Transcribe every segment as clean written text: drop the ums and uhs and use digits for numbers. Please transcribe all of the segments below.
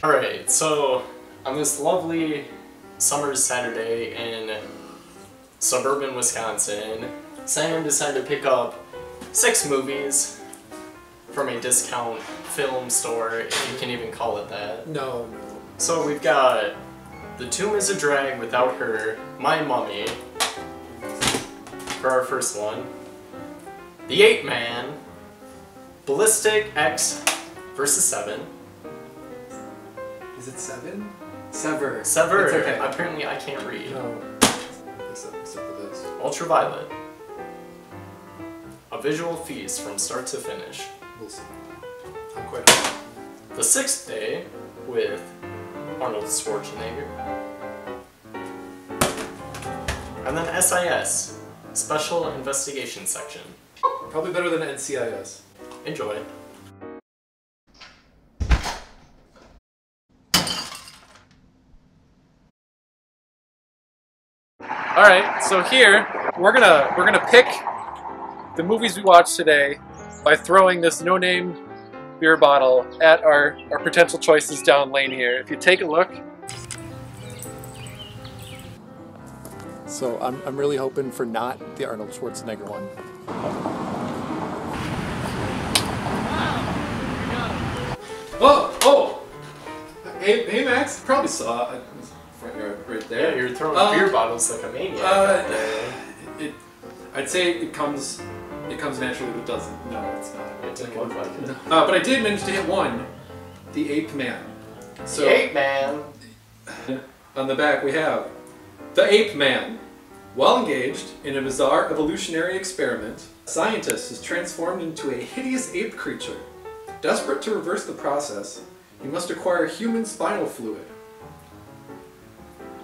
Alright, so on this lovely summer's Saturday in suburban Wisconsin, Sam decided to pick up 6 movies from a discount film store, if you can even call it that. No. So we've got The Tomb is a Drag Without Her, My Mummy, for our first one. The Ape Man, Ballistic X vs. 7. Is it 7? Sever. It's okay. Apparently I can't read. No. Except for this. Ultraviolet. A visual feast from start to finish. We'll see. I'm quite happy. The Sixth Day with Arnold Schwarzenegger. And then SIS, Special Investigation Section. Probably better than NCIS. Enjoy. Alright, so here we're gonna pick the movies we watched today by throwing this no-name beer bottle at our potential choices down lane here. If you take a look. So I'm really hoping for not the Arnold Schwarzenegger one. Oh! Hey Max, probably saw it. Front yard right there. Yeah, you're throwing beer bottles like a maniac. I'd say it comes naturally, but it doesn't. No, it's not. It didn't look like it. But I did manage to hit one. The Ape Man. So, the Ape Man! On the back we have the Ape Man. While engaged in a bizarre evolutionary experiment, a scientist is transformed into a hideous ape creature. Desperate to reverse the process, he must acquire human spinal fluid.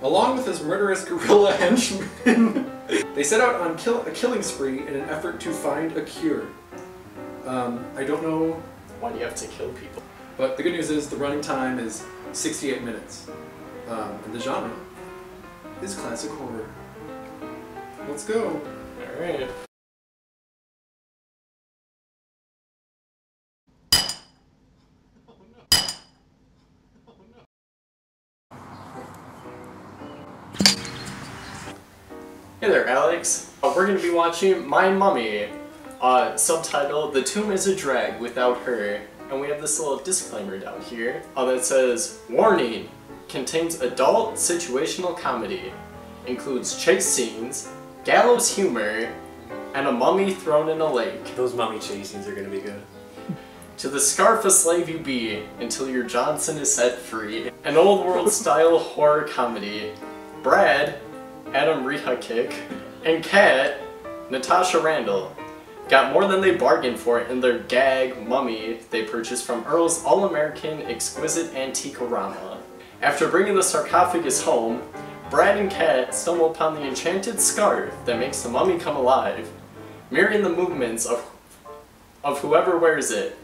Along with his murderous gorilla henchmen, they set out on a killing spree in an effort to find a cure. I don't know why do you have to kill people. But the good news is the running time is 68 minutes. And the genre is classic horror. Let's go. Alright. Hey there, Alex. We're going to be watching My Mummy, subtitled The Tomb is a Drag Without Her. And we have this little disclaimer down here that says, warning, contains adult situational comedy, includes chase scenes, gallows humor, and a mummy thrown in a lake. Those mummy chase scenes are going to be good. To the scarf a slave you be, until your Johnson is set free. An old world style horror comedy. Brad, Adam Rehakick, and Kat, Natasha Randall, got more than they bargained for in their gag mummy they purchased from Earl's All-American Exquisite Antiquorama. After bringing the sarcophagus home, Brad and Kat stumble upon the enchanted scarf that makes the mummy come alive, mirroring the movements of whoever wears it.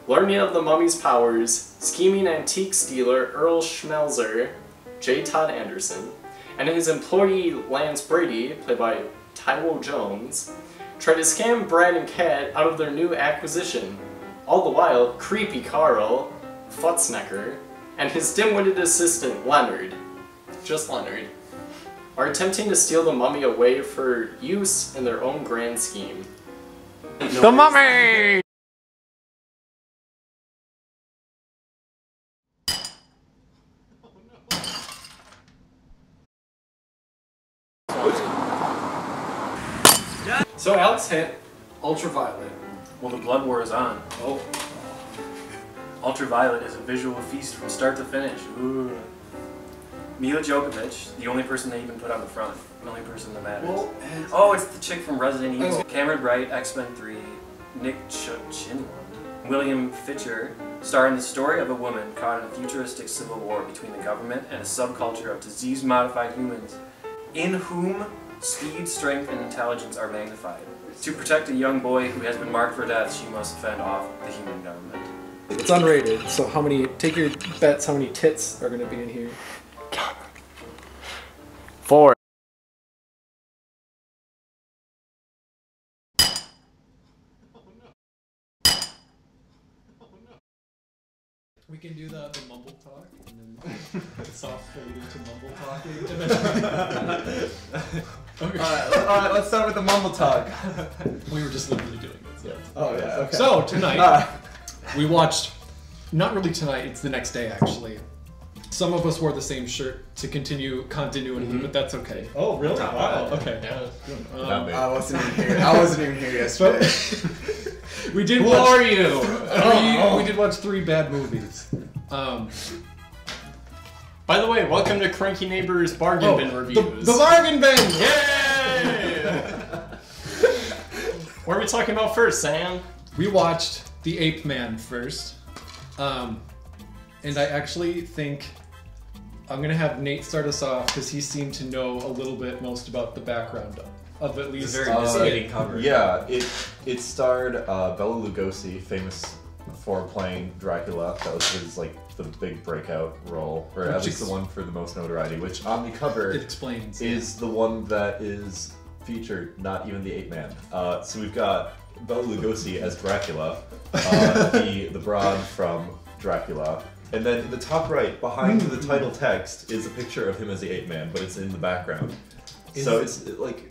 Learning of the mummy's powers, scheming antique stealer Earl Schmelzer, J. Todd Anderson, and his employee Lance Brady, played by Tyrell Jones, try to scam Brad and Kat out of their new acquisition. All the while, creepy Carl, Futznecker, and his dim-witted assistant Leonard, just Leonard, are attempting to steal the mummy away for use in their own grand scheme. The mummy! So Alex hit Ultraviolet. Well, the blood war is on. Oh. Ultraviolet is a visual feast from start to finish. Ooh. Mila Jovovich, the only person they even put on the front. The only person that matters. Well, oh, it's the chick from Resident Evil. Cameron Bright, X-Men 3, Nick Chinlund. William Fitcher star in the story of a woman caught in a futuristic civil war between the government and a subculture of disease-modified humans, in whom speed, strength, and intelligence are magnified. To protect a young boy who has been marked for death, she must fend off the human government. it's unrated, so take your bets how many tits are going to be in here. 4. We can do the mumble talk and then soft fade into mumble talking. And then Alright, let's start with the mumble talk. we were just literally doing it. So. Oh yeah, okay. So tonight, we watched, not really tonight, it's the next day actually. Some of us wore the same shirt to continue continuity, but that's okay. Oh, really? Wow, okay. Yeah. I wasn't even here. I wasn't even here yesterday. We did Who watch, are you? we did watch 3 bad movies. By the way, welcome to Cranky Neighbors Bargain Bin Reviews. The bargain bin! Yay! What are we talking about first, Sam? We watched The Ape Man first. And I actually think I'm gonna have Nate start us off because he seemed to know a little bit most about the background of at least. It's a very misleading cover. Yeah, it starred Bela Lugosi, famous for playing Dracula. That was his the big breakout role, or at least the one for the most notoriety. Which on the cover It explains. is the one that is featured, not even the Ape Man. So we've got Bela Lugosi as Dracula, the broad from Dracula. And then in the top right, behind the title text, is a picture of him as the Ape Man, but it's in the background. So it's like...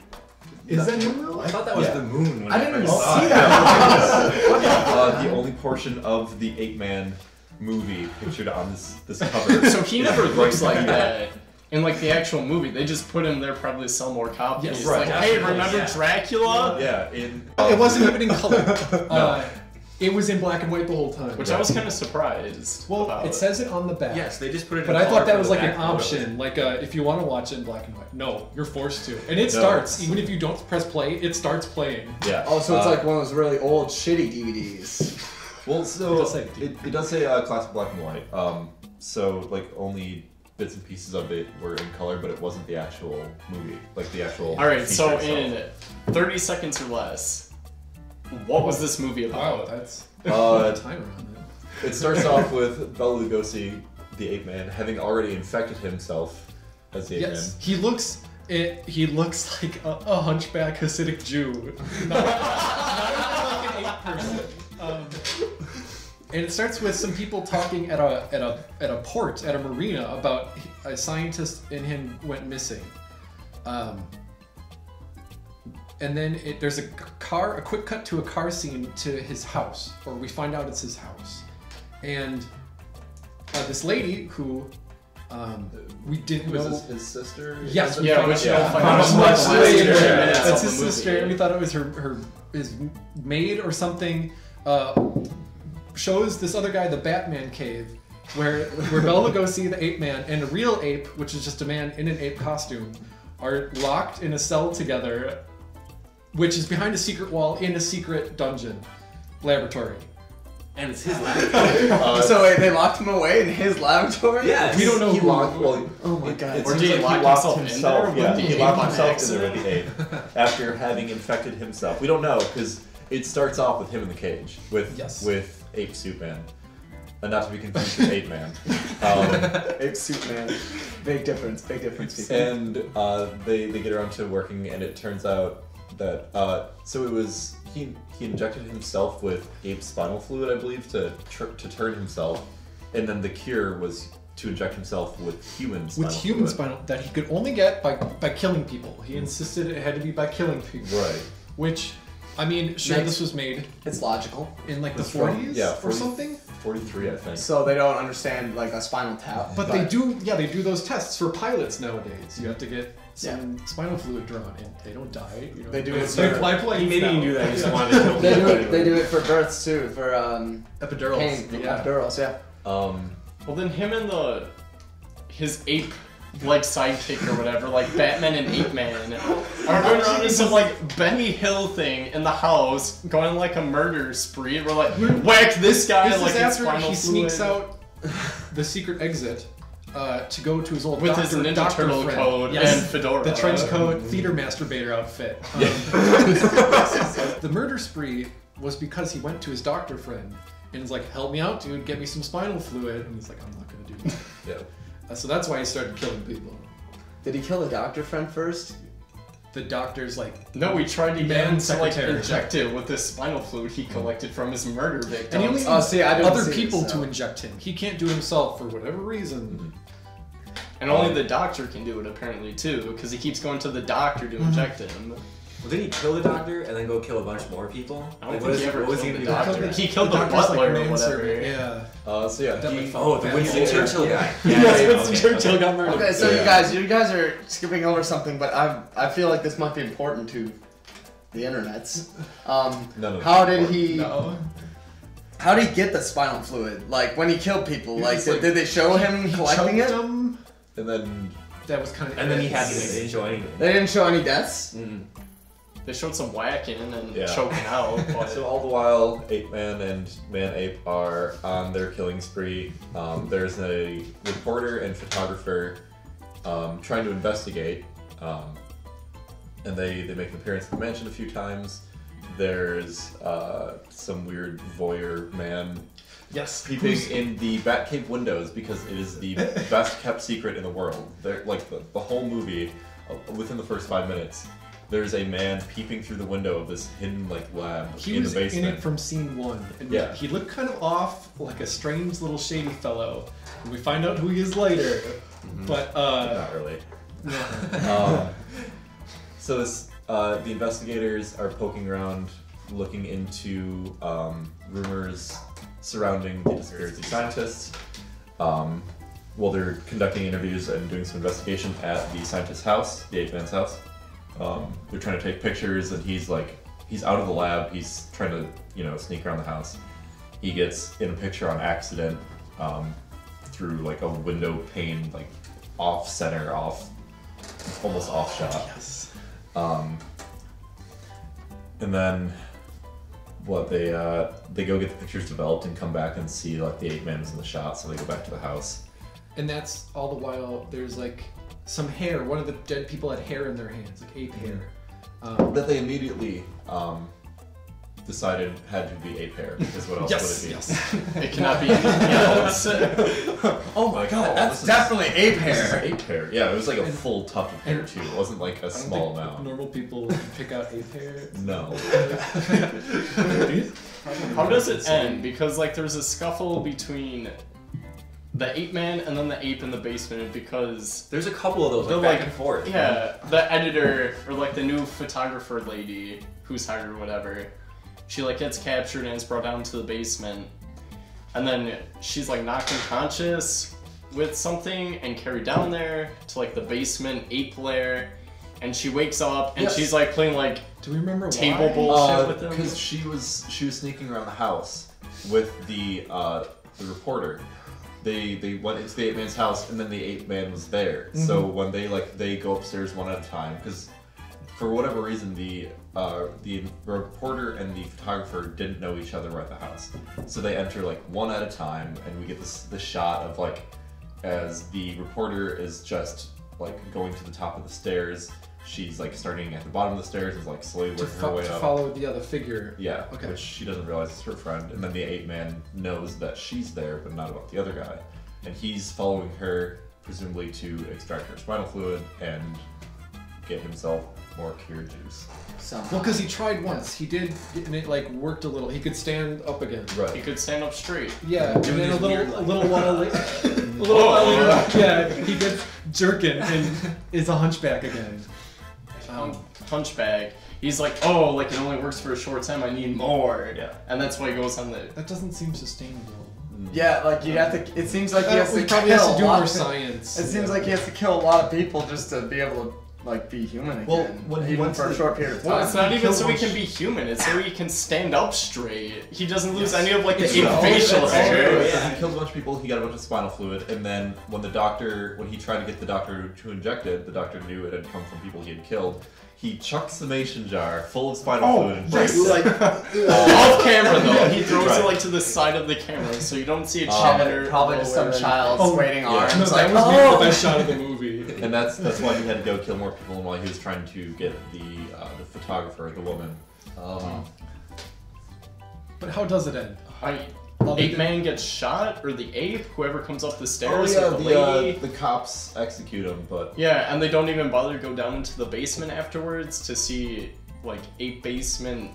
Is that him though? I thought that was the moon. When I didn't even first saw see it. that. the only portion of the Ape Man movie pictured on this cover. So he never looks like that in the actual movie. They just put him there probably to sell more copies. Yes, Like, right. hey, remember Dracula? Yeah, It wasn't even in color. It was in black and white the whole time. Which I was kind of surprised about. It says it on the back. Yes, they just put it. But in I thought color that for was the like an back photo. option, if you want to watch it in black and white. No, you're forced to. And it starts, even if you don't press play, it starts playing. Yeah. Oh, so it's like one of those really old, shitty DVDs. Well, so It does say it does say classic black and white. So only bits and pieces of it were in color, but it wasn't the actual movie, the actual. Alright, feature so itself. in 30 seconds or less, what was this movie Wow, about? that's Uh, timer on it. It starts off with Bela Lugosi, the Ape Man, having already infected himself as the Ape Yes, he looks like a hunchback Hasidic Jew, not even like an ape person. And it starts with some people talking at a port, at a marina, about a scientist and him went missing. And then there's a quick cut to a car scene to his house, or we find out it's his house. And this lady who we didn't Man. know. Was this his sister? Yes, we Yeah, found which out you'll find out much in the last later. 30 minutes That's of his the movie. sister, and we thought it was his maid or something. Shows this other guy the Batman cave, where Bela Lugosi, the Ape Man, and a real ape, which is just a man in an ape costume, are locked in a cell together, which is behind a secret wall in a secret dungeon laboratory. And it's his laboratory. So wait, they locked him away in his laboratory? Yes. We don't know He who. locked. Well, Oh my god. it Or seems did he like lock locked himself in there with Yeah, the he ape locked on himself in there with accident? the ape after having infected himself. We don't know because it starts off with him in the cage with Ape Suit Man, and not to be confused with Ape Man. Ape suit man. Big difference, people. And they get around to working, and it turns out that so it was he injected himself with ape spinal fluid, I believe, to turn himself, and then the cure was to inject himself with human spinal With human fluid. spinal that he could only get by killing people. He insisted it had to be by killing people. Right. Which, I mean, sure, Makes- this was made It's logical. in the It's from- 40s yeah, or 40 something. 43, I think. So they don't understand a spinal tap. But they do those tests for pilots nowadays. You have to get some Yeah. spinal fluid drawn, and they don't die. You know? They do it They for- fly planes He maybe now. didn't do that. He just wanted to kill They do people. it. They do it for births too. For Epidurals. pain. Yeah. Epidurals. Yeah. Well, then him and his ape sidekick or whatever, Batman and Ape Man, are going around in some Benny Hill thing in the house, going a murder spree. We're whack this guy This is in after spinal he fluid. sneaks out the secret exit to go to his old With doctor, his Ninja doctor Turtle friend. coat Yes. and fedora. The trench coat, theater masturbator outfit. The murder spree was because he went to his doctor friend and was like, "Help me out, dude. Get me some spinal fluid." And he's like, "I'm not gonna do that." Yeah. So that's why he started killing people. Did he kill the doctor friend first? the doctor's like. No, we tried to get him to like secretary. inject it with this spinal fluid he collected from his murder victims. And he only needs I didn't other see people this, to inject him. He can't do it himself for whatever reason. And only the doctor can do it apparently too, because he keeps going to the doctor to inject him. Well, didn't he kill the doctor and then go kill a bunch more people? I don't think he ever killed the doctor. He killed killed the butler or manservant, whatever. Yeah. So yeah, Definitely he, felt The bad. Winston Churchill guy. Winston Churchill got murdered. Okay, so Yeah. you guys are skipping over something, but I feel like this might be important to the internets. none of How them did work. he? No. How did he get the spinal fluid? Like when he killed people, He like just, like, did they show him collecting choked it? him. And then That was kind of. And then he had to enjoy anything. They didn't show any deaths. They showed some whacking and Yeah. choking out. But So all the while, Ape Man and Man Ape are on their killing spree. There's a reporter and photographer trying to investigate, and they make an appearance at the mansion a few times. There's some weird voyeur man Yes. peeping in the Batcave windows because it is the best kept secret in the world. They're, like the whole movie, within the first 5 minutes, there's a man peeping through the window of this hidden like lab He in was the basement. in it from scene 1. And Yeah. he looked kind of off, like a strange little shady fellow. And we find out who he is later. But, Not really. So this, the investigators are poking around, looking into rumors surrounding the disappearance of scientists. While they're conducting interviews and doing some investigation at the scientist's house, the Ape Man's house. They're trying to take pictures, and he's out of the lab. He's trying to, sneak around the house. He gets in a picture on accident through like a window pane, like off center, almost off shot. yes. And then they go get the pictures developed and come back and see like the Ape Man is in the shot, so they go back to the house. And that's all the while there's like some hair. One of the dead people had hair in their hands, like ape hair. That they immediately decided had to be ape hair, because what else Yes, would it be? yes. it cannot be anything else. Oh my god, That's definitely ape This is hair. ape hair. Yeah, it was like a full tuft of hair too. It wasn't like a I don't small think amount. normal people would pick out ape hair. No. How does it end? Because like there's a scuffle between the ape man and then the ape in the basement because There's a couple of those they're like back and forth. Yeah, the editor or like the new photographer lady who's hired or whatever, she like gets captured and is brought down to the basement, and then she's like knocked unconscious with something and carried down there to like the basement ape lair, and she wakes up and Yes. she's like playing like Do we remember table why? bullshit with them. Because she was sneaking around the house with the reporter. They went into the ape man's house, and then the ape man was there. So when they go upstairs one at a time, because for whatever reason the reporter and the photographer didn't know each other at the house. So they enter like one at a time, and we get this shot of like as the reporter is just like going to the top of the stairs. She's like starting at the bottom of the stairs, is like slowly To, working her way to up. follow the other figure. Yeah, Okay. which she doesn't realize is her friend, and then the ape man knows that she's there, but not about the other guy, and he's following her presumably to extract her spinal fluid and get himself more cure juice. Well, because he tried once. He did, and it like worked a little. He could stand up again. He Right. could stand up straight. Yeah, and Doing then his a weird, little while later, yeah, he gets jerking and is a hunchback again. Hunchback. He's like, oh, like it only works for a short time. I need more. Yeah. And that's why he goes on the. That doesn't seem sustainable. Yeah, like you have to. It seems like he has We to probably kill has to do a lot more of- science. It seems like he has to kill a lot of people just to be able to like be human again. Well, when he even went for to a the- short period of time. Well, it's not He even killed so he one can be human. It's so he can stand up straight. He doesn't lose any of like the It's ape true. facial That's hair. true. So he killed a bunch of people, he got a bunch of spinal fluid, and then when he tried to get the doctor to inject it, the doctor knew it had come from people he had killed. He chucks the mason jar full of spinal fluid and breaks it. like Off camera though, he throws Right. it like to the side of the camera, so you don't see a probably, chatter. probably just some lower. child's Oh, waiting yeah. arms. No, like, that was maybe oh! the best shot of the movie. And that's why he had to go kill more people, and while he was trying to get the photographer, the woman. But how does it end? ape man gets shot, or the ape, whoever comes up the stairs Oh yeah, with the lady. the cops execute him, but Yeah, and they don't even bother to go down into the basement afterwards to see, like, ape basement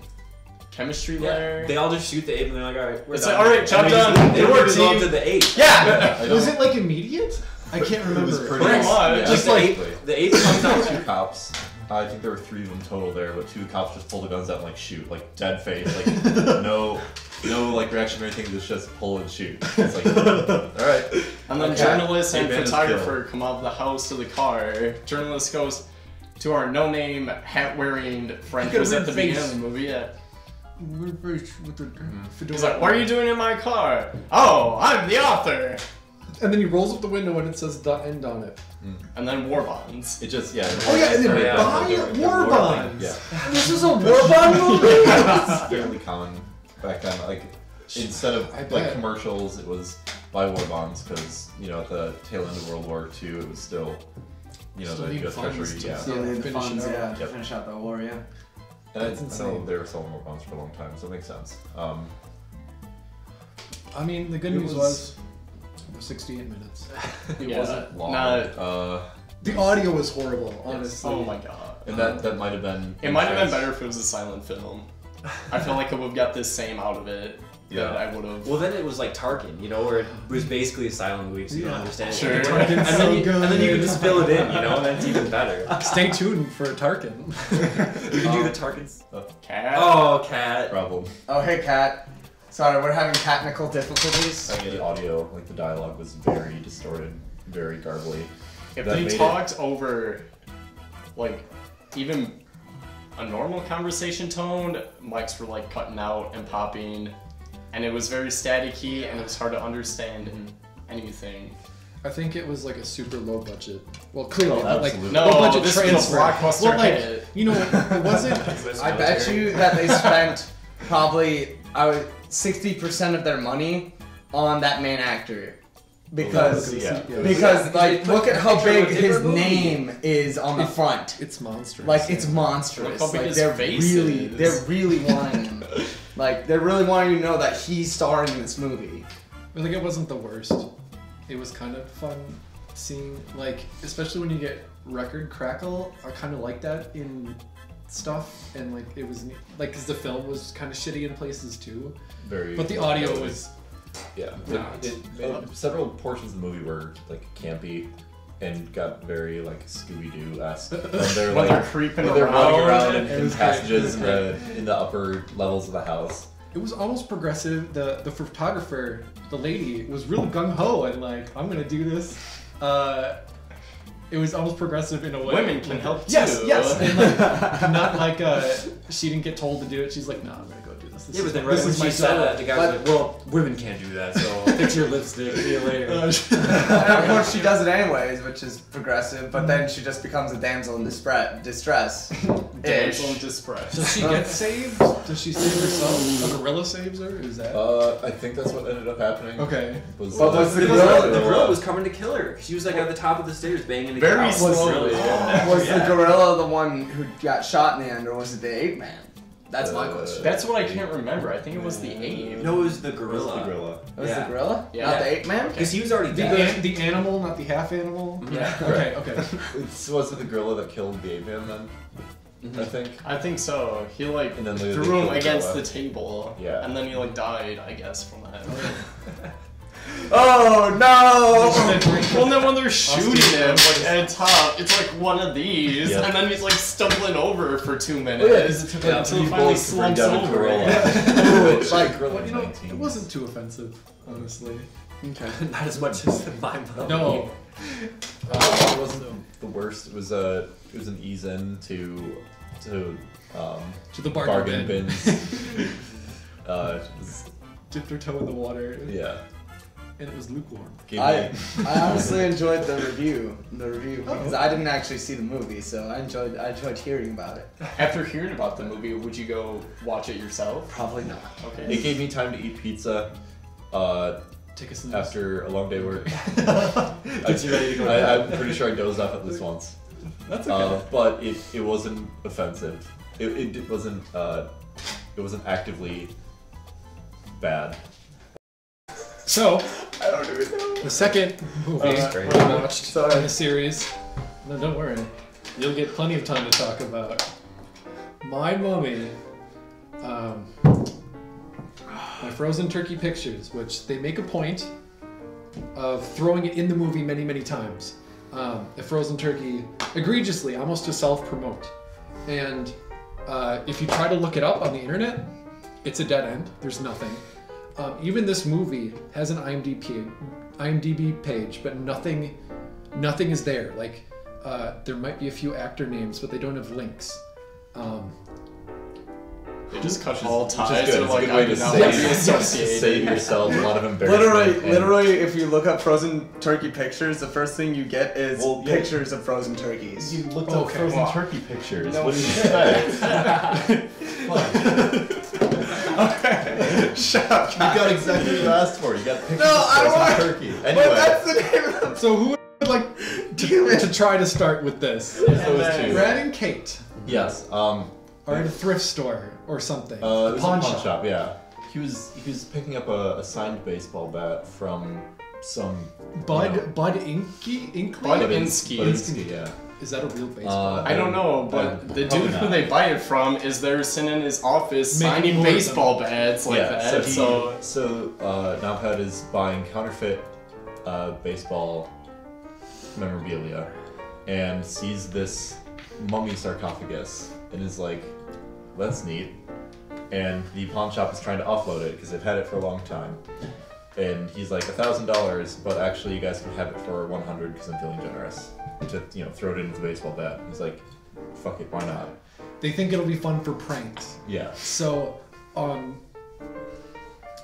chemistry layer. They all just shoot the ape and they're like, alright, we're It's done. like, alright, job done. They Good were work, belong team. to the ape. Yeah! Was it like immediate? I can't remember. it was pretty Pretty much. yeah, Just the like- ape, the ape comes out. two cops. I think there were 3 of them total there, but 2 cops just pull the guns out and like shoot, like dead face, like no like reaction or anything. Just pull and shoot. It's like, all right. And then Okay. journalist and Ape man is photographer come out of the house to the car. Journalist goes to our no-name, hat-wearing friend who was at the beginning of the movie. Yeah. He's like, what are you doing in my car? Oh, I'm the author! And then he rolls up the window and it says "the end" on it. And then war bonds. It just yeah. Oh yeah, and then Yeah. buy war bonds. Yeah. This is a war bond movie. It's fairly common back then. Like instead of I like bet. commercials, it was buy war bonds because at the tail end of World War II, it was still Still the need U.S. funds Treasury. to- Yeah. So they had the Finish it funds, out. yeah, to Yep. finish out the war, yeah. And I That's know insane. they were selling war bonds for a long time, so it makes sense. I mean, the good It news was- was 68 minutes. It Yeah, wasn't long. not- The audio was horrible, honestly. Oh my god. and that might have been. It might have been better if it was a silent film. I feel like I would have got this same out of it that Yeah. I would have. Well, then it was like Tarkin, where it was basically a silent movie, so you don't Yeah. understand Sure. it. Tarkin's And so then, you, good. and then you can just fill it in, and that's even better. Stay tuned for Tarkin. You can do the Tarkins. Cat. Oh, cat. problem. Oh, hey, Kat. Sorry, we're having technical difficulties. The audio, like the dialogue, was very distorted, very garbly. If That they made it- talked over, like, even a normal conversation tone, mics were like cutting out and popping, and it was very staticky, and it was hard to understand anything. I think it was like a super low budget. Well, clearly, Oh, but like absolutely. No, low budget this was a transfer. blockbuster Well, like, hit. it wasn't. I bet you that they spent probably 60% of their money on that main actor. Because Yeah. like look at how picture of big a his different movie. name is on the front. It's monstrous. Like it's monstrous. Look how big Like his they're face they're is. really wanting him. Like they're really wanting you to know that he's starring in this movie. I think it wasn't the worst. It was kind of fun seeing, like, especially when you get record crackle. I kind of like that in stuff, and like it was like because the film was kind of shitty in places too, Very. but the audio was. Yeah. Not. Several portions of the movie were like campy and got very like Scooby-Doo-esque. When they're When like they're creeping when they're running around, around it in was passages great. in the upper levels of the house. It was almost progressive. The photographer, the lady, was really gung ho and like, I'm gonna do this. It was almost progressive in a way. Women can help too. Yes, yes. And like, not like she didn't get told to do it. She's like, no, I'm gonna go do this. This Yeah, but is- then right this when is my she said job. that, the guy was like, well, women can't do that, so fix your lipstick, see you later. And of course she does it anyways, which is progressive, but then she just becomes a damsel in distress. Damsel in Ish. distress. Does she get saved? Does she save herself? A gorilla saves her? Is that? I think that's what ended up happening. Okay. Was, But was the Because gorilla- the gorilla was coming to kill her. She was like at the top of the stairs banging the Very couch. slowly. Was the gorilla the one who got shot in the end, or was it the ape man? That's my question. That's what I can't remember. I think it was the ape. No, it was the It was the gorilla. gorilla. It was Yeah. the gorilla? Yeah. Not the ape man? Because he was already The, dead. the animal, not the half animal? Yeah. Okay, okay. Was it the gorilla that killed the ape man then? I think. I think so. He like And then they threw killed him the against gorilla. the table. Yeah. And then he like died, I guess, from that. Oh no! Well, then when they're shooting him like at top, it's like one of these, Yeah. and then he's like stumbling over for 2 minutes. Oh, yeah, it took like until 3 he finally bullets to bring slumps down the over. gorilla. Which, Like, gorilla Well, was you know, 19. it wasn't too offensive, honestly. Okay. Not as much as my mom. No. It wasn't the worst. It was an ease in to To the bargain bin. bins. It was- Dipped her toe in the water, yeah. and it was lukewarm. Gave I me- honestly enjoyed the review because I didn't actually see the movie, so I enjoyed hearing about it. After hearing about the movie, would you go watch it yourself? Probably not. Okay. It gave me time to eat pizza. Take a snooze. After a long day work. Get you ready to go. I'm pretty sure I dozed off at least once. That's okay. But it wasn't offensive. It wasn't actively bad. So, I don't even know. the second movie great. we watched in the series. No, don't worry. You'll get plenty of time to talk about My Mummy. My Frozen Turkey Pictures, which they make a point of throwing it in the movie many, many times. A Frozen Turkey, egregiously, almost to self-promote. And if you try to look it up on the internet, it's a dead end. There's nothing. Even this movie has an IMDb page, but nothing is there. Like, there might be a few actor names, but they don't have links. They just cut all Which is ties. good. They're It's a like, good way I to do not want to be save associated. yourself a lot of embarrassment. Literally, if you look up Frozen Turkey Pictures, the first thing you get is Well, yeah. pictures of frozen turkeys. You looked up Okay. Frozen Wow. Turkey pictures. No What did you expect? Okay. Shut up. You got exactly what you asked for. You got pictures No, of I frozen want- turkey. But Anyway, that's the name of the So who would like to try to start with this? those two. Brad and Kate Yes. are at a thrift store or something. It was a pawn pawn shop. shop. Yeah. He was picking up a signed baseball bat from some Bud you know, Inkley? Budinsky. Budinsky, yeah. Is that a real baseball? I don't know, but the Probably dude who not. they buy it from is there sitting in his office Making signing more of them. baseball bats like yeah. that. So Naupad is buying counterfeit baseball memorabilia and sees this mummy sarcophagus and is like, "That's neat." And the pawn shop is trying to offload it because they've had it for a long time. And he's like, $1,000, but actually you guys can have it for 100 because I'm feeling generous. To throw it into the baseball bat. He's like, fuck it, why not? They think it'll be fun for pranks. Yeah. So,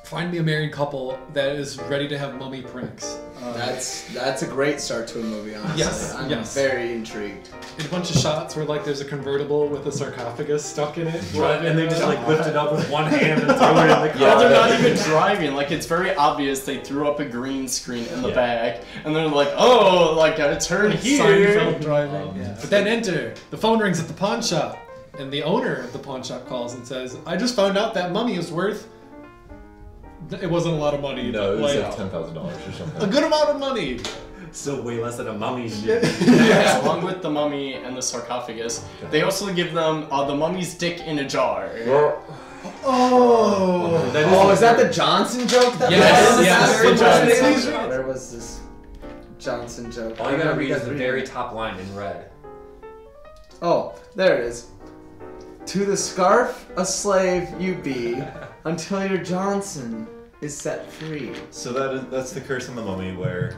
find me a married couple that is ready to have mummy pranks. That's a great start to a movie, honestly. Yes, I'm yes. very intrigued. And a bunch of shots where like there's a convertible with a sarcophagus stuck in it. And they just like lift it up with one hand and throw it in the car. Yeah, they're not even driving. Like, it's very obvious they threw up a green screen in the Yeah. back, and they're like, "Oh, like gotta turn here." Seinfeld driving. But then enter. The phone rings at the pawn shop, and the owner of the pawn shop calls and says, "I just found out that mummy is worth." It wasn't a lot of money. No, it but, was like like $10,000 or something. a good amount of money. Still way less than a mummy. Yeah, along with the mummy and the sarcophagus, they also give them the mummy's dick in a jar. Oh. Is that the Johnson joke? That Yes, was yes, very the Johnson funny? Where was this Johnson joke? All you gotta read is the Read very it. top line in red. Oh, there it is. To the scarf a slave you be, until your Johnson is set free. So that's the curse on the mummy where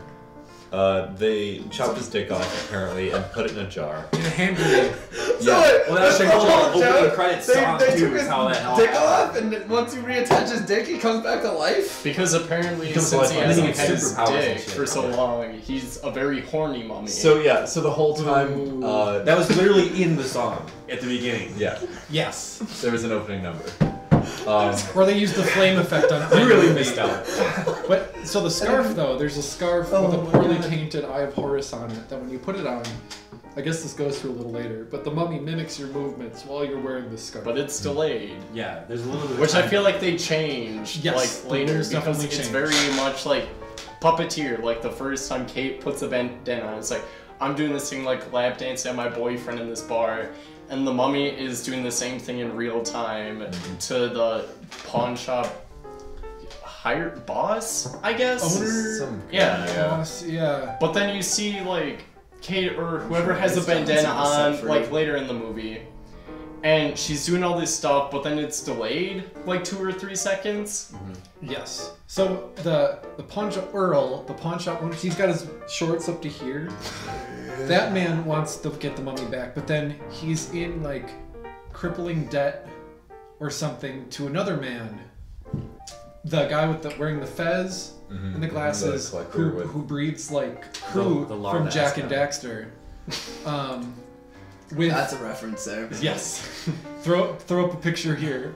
they chopped his dick off apparently and put it in a jar. In a hand grenade. Well, that's the whole opening credits song They too. took Is his how that all dick happened. off, and then once you reattach his dick, he comes back to life. Because apparently, Becomes since he like- and then he hasn't had gets his superpowers and dick shit. for so long, he's a very horny mummy. So the whole time That was literally in the song at the beginning. yeah, Yes. there was an opening number. Where they used the flame effect on. You really missed out. But so the scarf though, there's a scarf with a poorly painted Eye of Horus on it that when you put it on, I guess this goes through a little later, but the mummy mimics your movements while you're wearing the scarf. but it's delayed. Yeah, there's a little bit. Which I feel like they changed Yes, like later there's because definitely it's changed. very much like puppeteer. Like the first time Kate puts a bandana on, it's like I'm doing this thing like lap dancing at my boyfriend in this bar, and the mummy is doing the same thing in real time to the pawn shop hired boss, I guess. Owner. Yeah. Boss, yeah. But then you see like Kate or whoever has a Johnson bandana was set on free. like later in the movie. And she's doing all this stuff, but then it's delayed like 2 or 3 seconds. Yes. So the pawn shop Earl, the pawn shop owner, he's got his shorts up to here. That man wants to get the mummy back, but then he's in like crippling debt or something to another man. The guy with the wearing the fez and the glasses, The collector with- who breathes like crew The Lard from Jack and Ascot. Daxter. With That's a reference there. yes, throw up a picture here.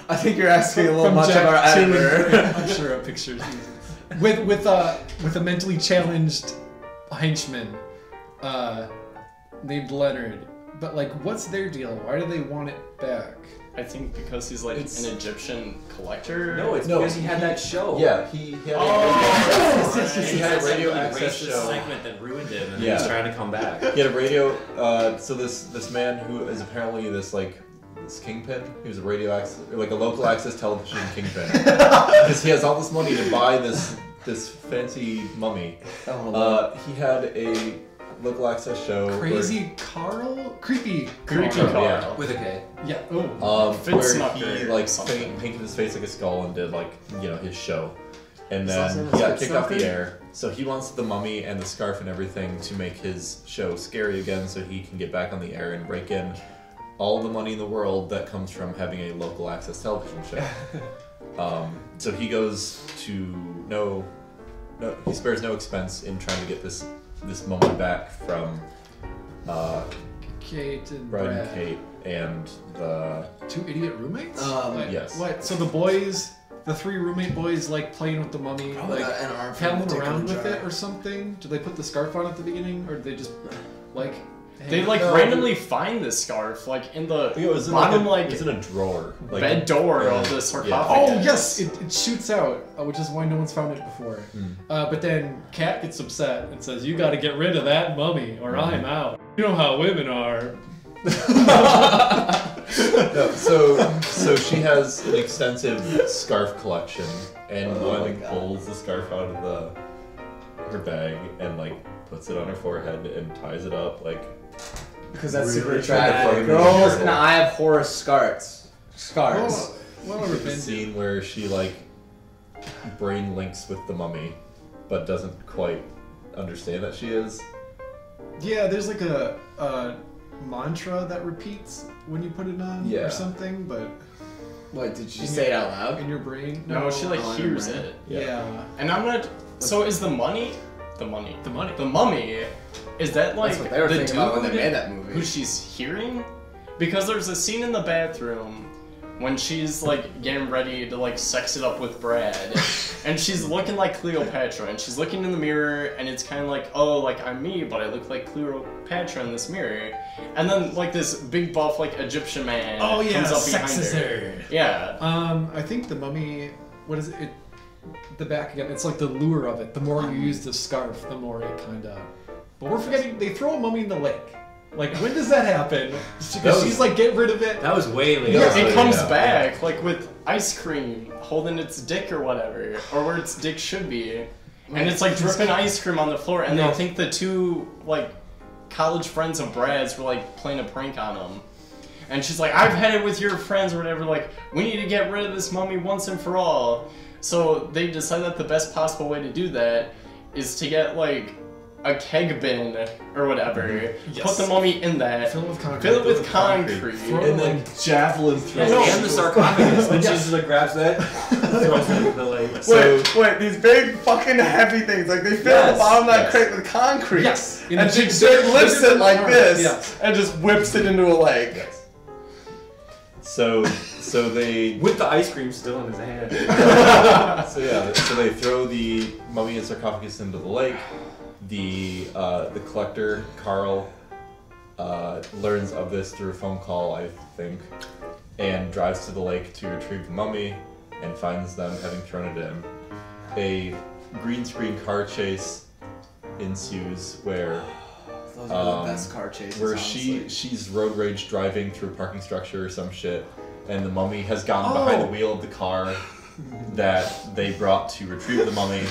I think you're asking a little From much Jack of our to- editor. I'm sure a picture's easy. With a mentally challenged henchman named Leonard, But like, what's their deal? Why do they want it back? I think because he's like an Egyptian collector. No, it's because he had that show. Yeah, he had He had a radio access show. segment that ruined him, and Yeah. he's trying to come back. He had a radio. So this man who is apparently this kingpin. He was a radio access, like a local access television kingpin. Because he has all this money to buy this fancy mummy. He had a local access show. Crazy Carl? Creepy Creepy Carl. Carl. Yeah. With a K. Yeah. Oh. Fitz Where Snucker he or like something. painted his face like a skull and did his show, and Is then also he got Fitz kicked off the Snucker? air. So he wants the mummy and the scarf and everything to make his show scary again, so he can get back on the air and rake in all the money in the world that comes from having a local access television show. So he goes to he spares no expense in trying to get this mummy back from Kate and Brad Brad. and Kate and the Two idiot roommates? yes. What? So the three roommate boys like playing with the mummy, Probably like got an arm paddling from around with Tickle it or something? Do they put the scarf on at the beginning, or do they just like? They hang- like No. randomly find this scarf like in the I think it was in bottom it was in a drawer, like bed door yeah. of the sarcophagus. Oh yes, it shoots out, which is why no one's found it before. But then Kat gets upset and says, "You got to get rid of that mummy, or I'm out." You know how women are. No, so she has an extensive scarf collection, and one pulls the scarf out of her bag and like puts it on her forehead and ties it up like. Because that's super Really attractive. fucking Girls miserable. in the eye of horror scars. Well, There's a scene where she like brain links with the mummy, but doesn't quite understand that she is. Yeah, there's like a mantra that repeats when you put it on Yeah. or something, but What, did you In say it your- out loud? in your brain. No, she like Oh, hears never it. Yeah. And I'm not. So is the mummy? The mummy. Is that like That's what they were the thinking about when they dude made that movie. who she's hearing? Because there's a scene in the bathroom when she's like getting ready to like sex it up with Brad, and she's looking like Cleopatra, and she's looking in the mirror, and it's kind of like, oh, like I'm me, but I look like Cleopatra in this mirror, and then like this big buff like Egyptian man comes up behind her. Yeah. I think the mummy. What is it? The back again. It's like the lure of it. The more you use the scarf, the more it kind of. But we're forgetting. They throw a mummy in the lake. Like, when does that happen? Because she's like, get rid of it. That was way later. Yeah, it comes yeah. back like with ice cream holding its dick or whatever, or where its dick should be, and it's like dripping ice cream on the floor. And No. I think the two like college friends of Brad's were like playing a prank on him, and she's like, "I've had it with your friends or whatever. Like, we need to get rid of this mummy once and for all." So they decide that the best possible way to do that is to get like a keg bin or whatever, put the mummy in that, Fill it with concrete. fill it with concrete. And then javelin through. And the sarcophagus. Then she just like grabs that, throws it into the lake. So Wait, these big fucking heavy things, like they fill Yes, the bottom of that yes. crate with concrete. Yes. And she lifts it like this and just whips it into a lake. so they With the ice cream still in his hand. so they throw the mummy and sarcophagus into the lake. The collector Carl learns of this through a phone call, I think, and drives to the lake to retrieve the mummy and finds them having thrown it in. A green screen car chase ensues where Those are the best car chases. where honestly. she's road rage driving through a parking structure or some shit, and the mummy has gotten behind the wheel of the car that they brought to retrieve the mummy.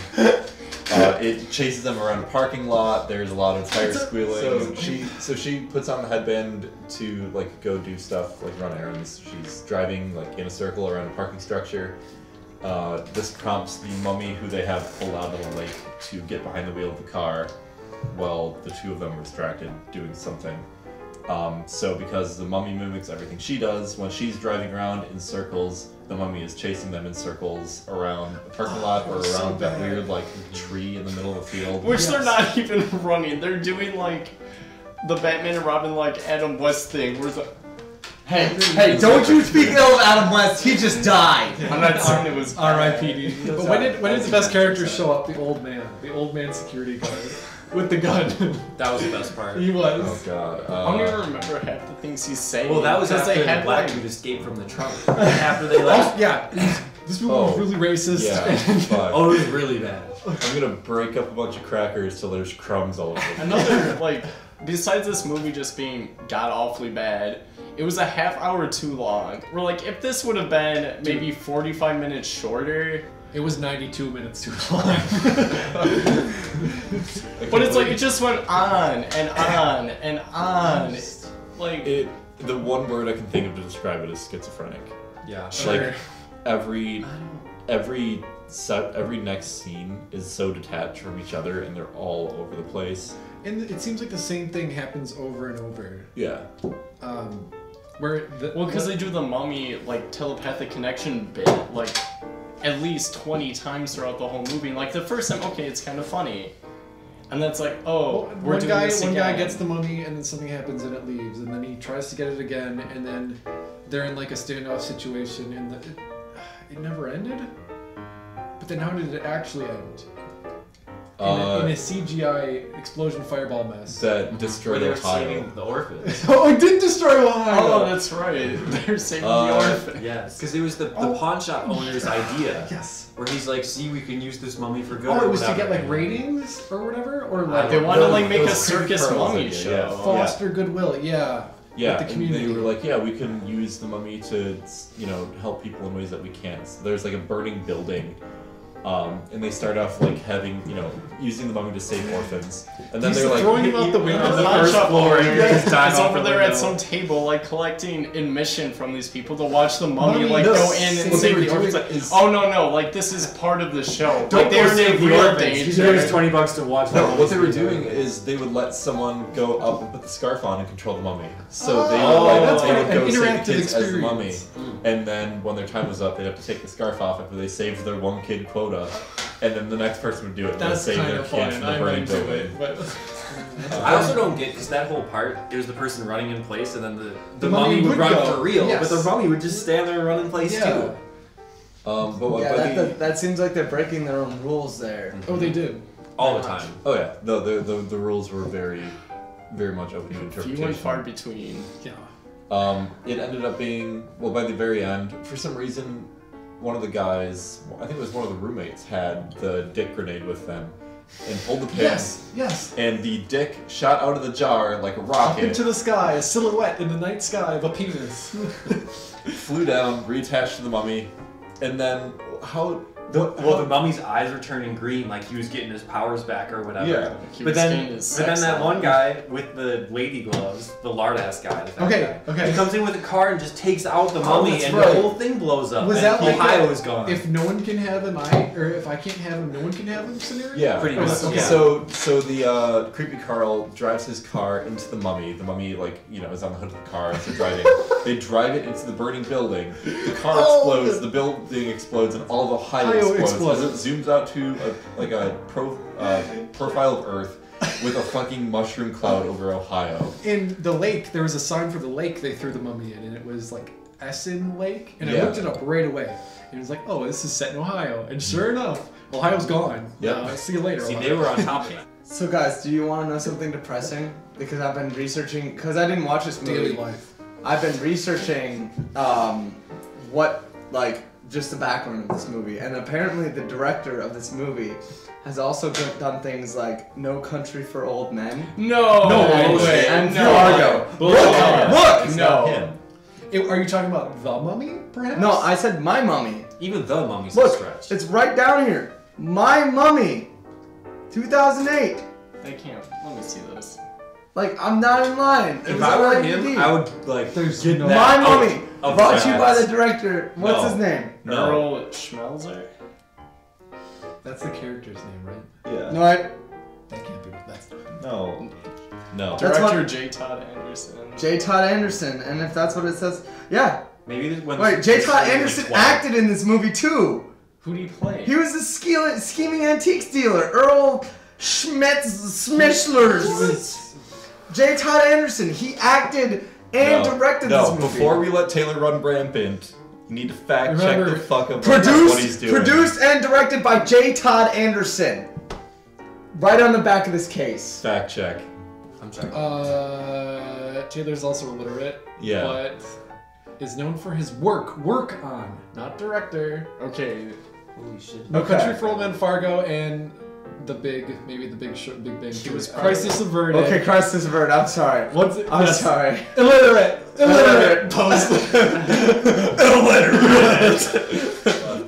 It chases them around a parking lot. There's a lot of tires squealing. So she puts on the headband to like go do stuff, like run errands. She's driving like in a circle around a parking structure. This prompts the mummy, who they have pulled out of the lake, to get behind the wheel of the car, while the two of them are distracted doing something. So because the mummy mimics everything she does, when she's driving around in circles, the mummy is chasing them in circles around a parking lot or around that weird like tree in the middle of the field. Which they're not even running. They're doing like the Batman and Robin like Adam West thing. Where the Hey, don't you speak ill of Adam West, he just died. I'm not saying it was R.I.P.D. But when did the best characters show up? The old man security guard. with the gun. That was the best part. He was. Oh god. I don't even remember half the things he's saying. Well, that was because after they the had black like, dude escaped from the trunk. After they left. Oh, yeah. This movie was really racist. Yeah. Fuck. Oh, it was really bad. I'm gonna break up a bunch of crackers till there's crumbs all over them. Another, like, besides this movie just being god-awfully bad, it was a half hour too long. We're like, if this would have been maybe 45 minutes shorter... It was 92 minutes too long. But it's like, it just went on and on and on. Like... The one word I can think of to describe it is schizophrenic. Yeah. Like, every next scene is so detached from each other and they're all over the place. And it seems like the same thing happens over and over. Yeah. Well, because they do the mummy, like, telepathic connection bit, like, at least 20 times throughout the whole movie. And, like, the first time, okay, it's kind of funny. And that's like, oh, we're doing this again. One guy gets the mummy and then something happens and it leaves. And then he tries to get it again and then they're in, like, a standoff situation and it never ended? But then how did it actually end? In a CGI explosion fireball mess. That destroyed Where they were Ohio. saving the orphans. Oh, it did destroy Ohio! Oh, that's right. They're saving the orphan. Yes, because it was the pawn shop owner's idea. Yes. Where he's like, see, we can use this mummy for good. Oh, or it was to whatever. get like ratings or whatever? Or like They wanted to, like, make a Those circus creepy mummy pearls, show. yeah. foster goodwill, yeah. Yeah, with the community. and they were like, yeah, we can use the mummy to, you know, help people in ways that we can't. So there's like a burning building, and they start off like having, you know, using the mummy to save orphans, and then He's they're like, throwing him out the window. The on the first floor, It's it's over there at some table, like, collecting admission from these people to watch the mummy, Mummy, like, no, go in and what save they the were orphans. doing Like, is- oh, no, like, this is part of the show. Don't Like, they go are save in the real orphans. He's danger. giving us $20 to watch no, that. what they were doing is they would let someone go up and put the scarf on and control the mummy. So they Oh, would, that's they would right, go an save the interactive kids as the mummy, experience. and then when their time was up, they'd have to take the scarf off after they saved their one kid quota, and then the next person would do it. That's save kind their of kid fun. from the I'm burning into building. it, but... I also don't get, because that whole part, it was the person running in place, and then the mummy mummy would would run go. for real, Yes. but the mummy would just stand there and run in place Yeah. too. But what? Yeah, but that seems like they're breaking their own rules there. Oh, they did. All the time. oh yeah, the rules were very much open to interpretation. Few and far between. Yeah. It ended up being, well, by the very end, for some reason, one of the guys, I think it was one of the roommates, had the dick grenade with them and pulled the pin. Yes. And the dick shot out of the jar like a Up rocket, into the sky, a silhouette in the night sky of a penis. flew down, reattached to the mummy, and then The mummy's eyes were turning green, like he was getting his powers back or whatever. Yeah. He But was then, getting his but then sex that on. one guy with the lady gloves, the lard-ass guy, the fat Okay, guy, okay. he comes in with a car and just takes out the mummy, that's and right. the whole thing blows up. Was and that like Ohio a- is gone. If no one can have him, or if I can't have him, no one can have him scenario? Yeah, Pretty Oh, much, okay. yeah. So the creepy Carl drives his car into the mummy. The mummy, like, you know, is on the hood of the car as they're driving. They drive it into the burning building. The car explodes. The building explodes, and all of Ohio explodes as it zooms out to a profile of Earth with a fucking mushroom cloud over Ohio. In the lake, there was a sign for the lake they threw the mummy in, and it was like Essen Lake, and I Yeah. looked it up right away. And it was like, oh, this is set in Ohio. And sure enough, Ohio's gone. Yep. See you later, See, Ohio. they were on top of it. So guys, do you want to know something depressing? Because I've been researching, because I didn't watch this movie. Daily life. I've been researching what, like, just the background of this movie. And apparently the director of this movie has also done things like No Country for Old Men. No, way. And no. Fargo. Look, It's no. not him. Are you talking about the mummy, perhaps? No, I said My Mummy. Even the mummy's a Look, stretch. it's right down here. My Mummy. 2008. They can't. Let me see this. Like, I'm not in line. It If was I on were IMDb. him, I would like There's get no- that My out Mummy. of Brought to their you by the ass. director. What's No. his name? No. Earl Schmelzer? That's the character's name, right? Yeah. No, I, That can't be. That's No. No. That's Director what- J. Todd Anderson. J. Todd Anderson. And if that's what it says, yeah. Maybe this when Wait, J. this Todd was Anderson 12. acted in this movie too. Who'd he play? He was the scheming antiques dealer, Earl Schmetzlers. J. Todd Anderson. He acted and directed this movie. Before we let Taylor run rampant, you need to fact check Remember, the fuck up what he's doing. Produced and directed by J. Todd Anderson. Right on the back of this case. Fact check. I'm checking. Taylor's also illiterate. Yeah. But is known for his work on, not director. Okay. Holy shit. No Okay. Country for Old Men, Fargo, and Big Bang. He was Crisis Averted. Okay, Crisis Averted. I'm sorry. What's it? I'm Yes. sorry. Illiterate. Post. What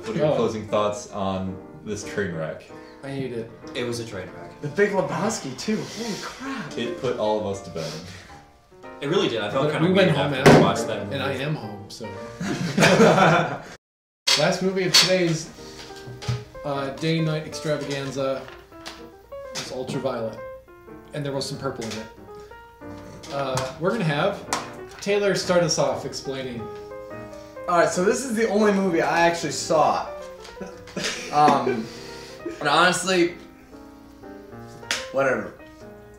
are your closing thoughts on this train wreck? I hate it. It was a train wreck. The Big Lebowski too. Holy crap. It put all of us to bed. It really did. I felt kind We of went weird home after after we watched that movie. and I am home, so. Last movie of today's day-night extravaganza was Ultraviolet, and there was some purple in it. We're gonna have Taylor start us off explaining. Alright, so this is the only movie I actually saw. And honestly, whatever.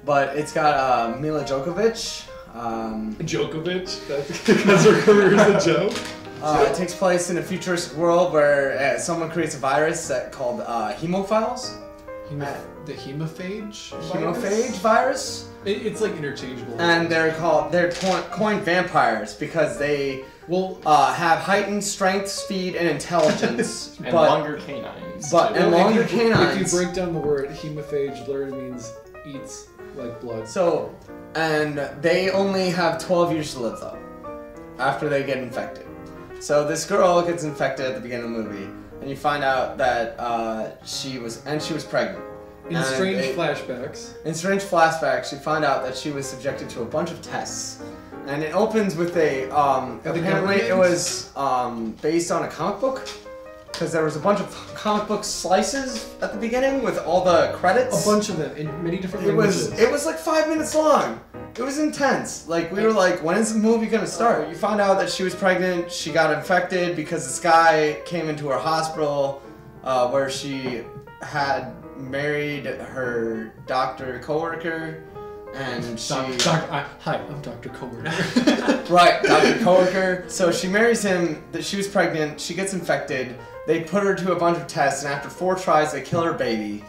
But it's got Mila Djokovic. Djokovic? That's because her career is a joke? It takes place in a futuristic world where someone creates a virus called hemophiles. The hemophage? Hemophage virus. It's like interchangeable. And they're coined vampires because they have heightened strength, speed, and intelligence. And longer canines. And longer If canines. you break down the word hemophage, literally means eats like blood. So, and they only have 12 years to live though, after they get infected. So this girl gets infected at the beginning of the movie, and you find out that she was pregnant. In strange flashbacks. In strange flashbacks, you find out that she was subjected to a bunch of tests. And it opens with apparently it was based on a comic book, because there was a bunch of comic book slices at the beginning with all the credits. A bunch of them in many different It languages. was like 5 minutes long. It was intense. Like, we were like, when is the movie gonna start? You found out that she was pregnant, she got infected because this guy came into her hospital where she had married her doctor coworker, and she... Hi, I'm Dr. Coworker. Right, doctor coworker. So she marries him, that she was pregnant, she gets infected, they put her to a bunch of tests, and after 4 tries, they kill her baby.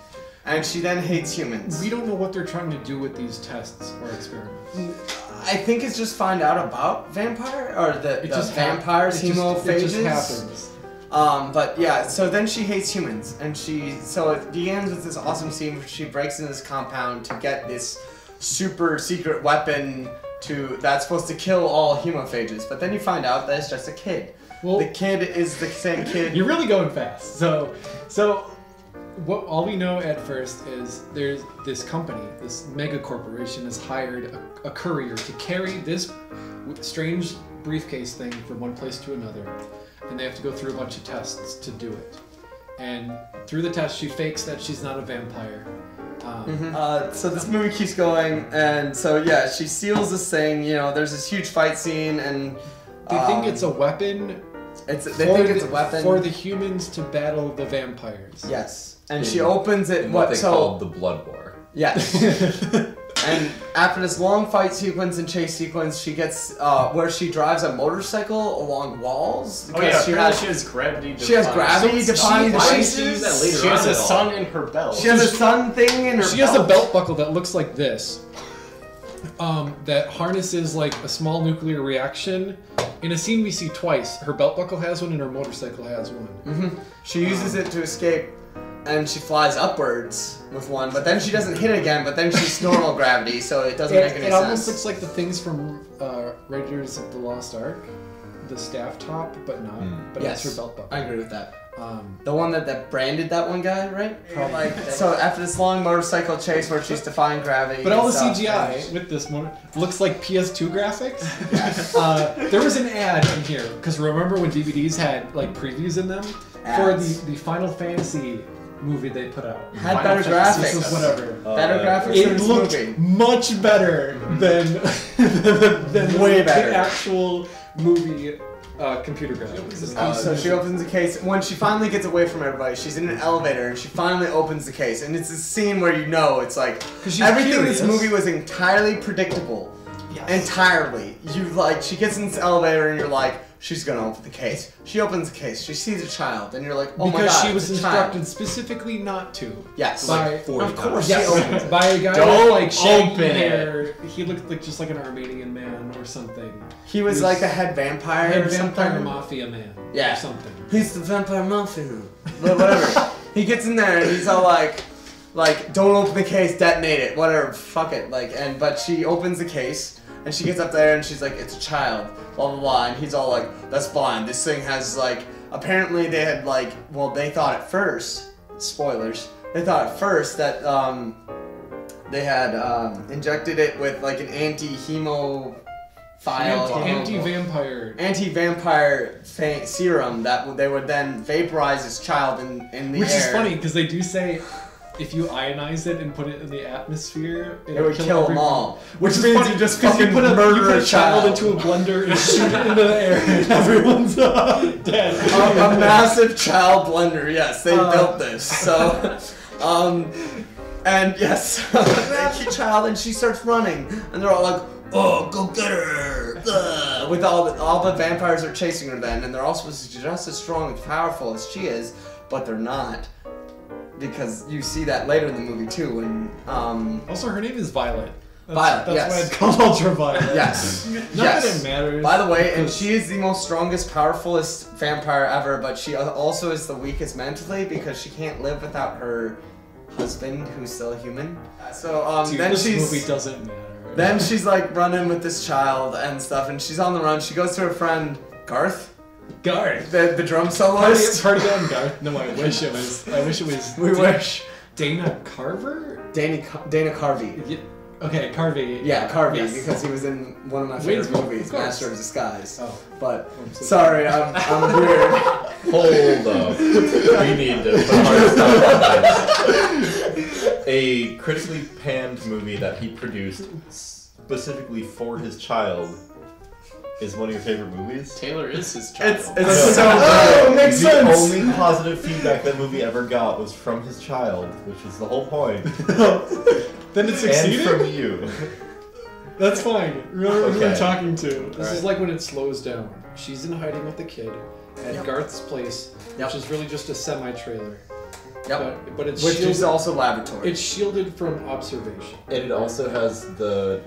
And she then hates humans. We don't know what they're trying to do with these tests or experiments. I think it's just find out about vampire or the vampires, hemophages. It just happens. But yeah, so then she hates humans, and so it begins with this awesome scene where she breaks into this compound to get this super secret weapon that's supposed to kill all hemophages. But then you find out that it's just a kid. Well, the kid is the same kid. You're really going fast. So what all we know at first is there's this company, this mega corporation has hired a courier to carry this strange briefcase thing from one place to another, and they have to go through a bunch of tests to do it. And through the test, she fakes that she's not a vampire. So this movie keeps going, and so yeah, she steals this thing. You know, there's this huge fight scene, and they think it's a weapon. They think it's a weapon for the humans to battle the vampires. Yes. And she opens it. What they called the Blood War. Yes. And after this long fight sequence and chase sequence, she gets where she drives a motorcycle along walls. Oh yeah, she has gravity. She has gravity defying devices. She has a sun in her belt. She has a sun thing in her belt. She has a belt buckle that looks like this. That harnesses like a small nuclear reaction. In a scene we see twice, her belt buckle has one and her motorcycle has one. She uses it to escape, and she flies upwards with one, but then she doesn't hit it again, but then she's normal gravity, so it doesn't make any sense. It almost looks like the things from Raiders of the Lost Ark, the staff top, but not. But yes, it's her belt buckle. I agree with that. The one that branded that one guy, right? Probably. So after this long motorcycle chase where she's defying gravity, but all the stuff, CGI with this motor looks like PS2 graphics. There was an ad in here because remember when DVDs had like previews in them for the Final Fantasy movie they put out. Had better graphics. This was whatever. Better graphics It than this looked movie. much better than way better. the actual movie computer graphics. So she opens the case. When she finally gets away from everybody, she's in an elevator and she finally opens the case. And it's a scene where you know it's like everything in this movie was entirely predictable. Entirely. She gets in this elevator and you're like, she's gonna open the case. She opens the case. She sees a child, and you're like, oh my god, because she was it's a instructed child. specifically not to. Yes. By, of course. yes, She opens it. by a guy Don't with like shaggy open it. hair. He looked like just like an Armenian man or something. He was like the head vampire Head or something. vampire mafia man. Yeah. Or something. He's the vampire mafia. But whatever. He gets in there and he's all like, don't open the case, detonate it, whatever, fuck it. But she opens the case and she gets up there and she's like, it's a child, blah blah blah, and he's all like, that's fine. This thing has apparently they had they thought at first, spoilers, they thought at first that they had injected it with an anti-vampire serum that they would then vaporize this child in the Which air. is funny because they do say if you ionize it and put it in the atmosphere, it would kill them all. Which is means funny, you just 'cause fucking you put murder a child into a blender and shoot it into the air and everyone's dead. A massive child blender, yes, they built this. So, and yes, the child, and she starts running, and they're all like, oh, go get her! With all the vampires are chasing her then, and they're all supposed to be just as strong and powerful as she is, but they're not. Because you see that later in the movie too, and also her name is Violet. Violet, that's yes. why it's called Ultraviolet. Yes. Not yes. that it matters. By the way, and she is the most strongest, powerfulest vampire ever, but she also is the weakest mentally because she can't live without her husband, who's still a human. So Dude, then this she's movie doesn't matter. then she's running with this child and stuff, and she's on the run. She goes to her friend Garth, the drum soloist. Party on Garth. No, I wish it was. We wish. Dana Carver. Dana Carvey. Yeah. Okay, Carvey. Yeah, Carvey, Yes. because he was in one of my Wait, favorite of movies, course. Master of Disguise. Oh. But, so sorry, I'm weird. Hold up. We need to put a hard stop on this. A critically panned movie that he produced specifically for his child is one of your favorite movies? Taylor is his child. It's so good. It makes the sense. only positive feedback that movie ever got was from his child, which is the whole point. Then it succeeded? And from you. That's fine. Remember who we're Okay. talking to. This is Alright. like when it slows down. She's in hiding with the kid at Yep. Garth's place, Yep. which is really just a semi-trailer. Yep. But it's Which shielded, is also laboratory. it's shielded from observation. And it also has the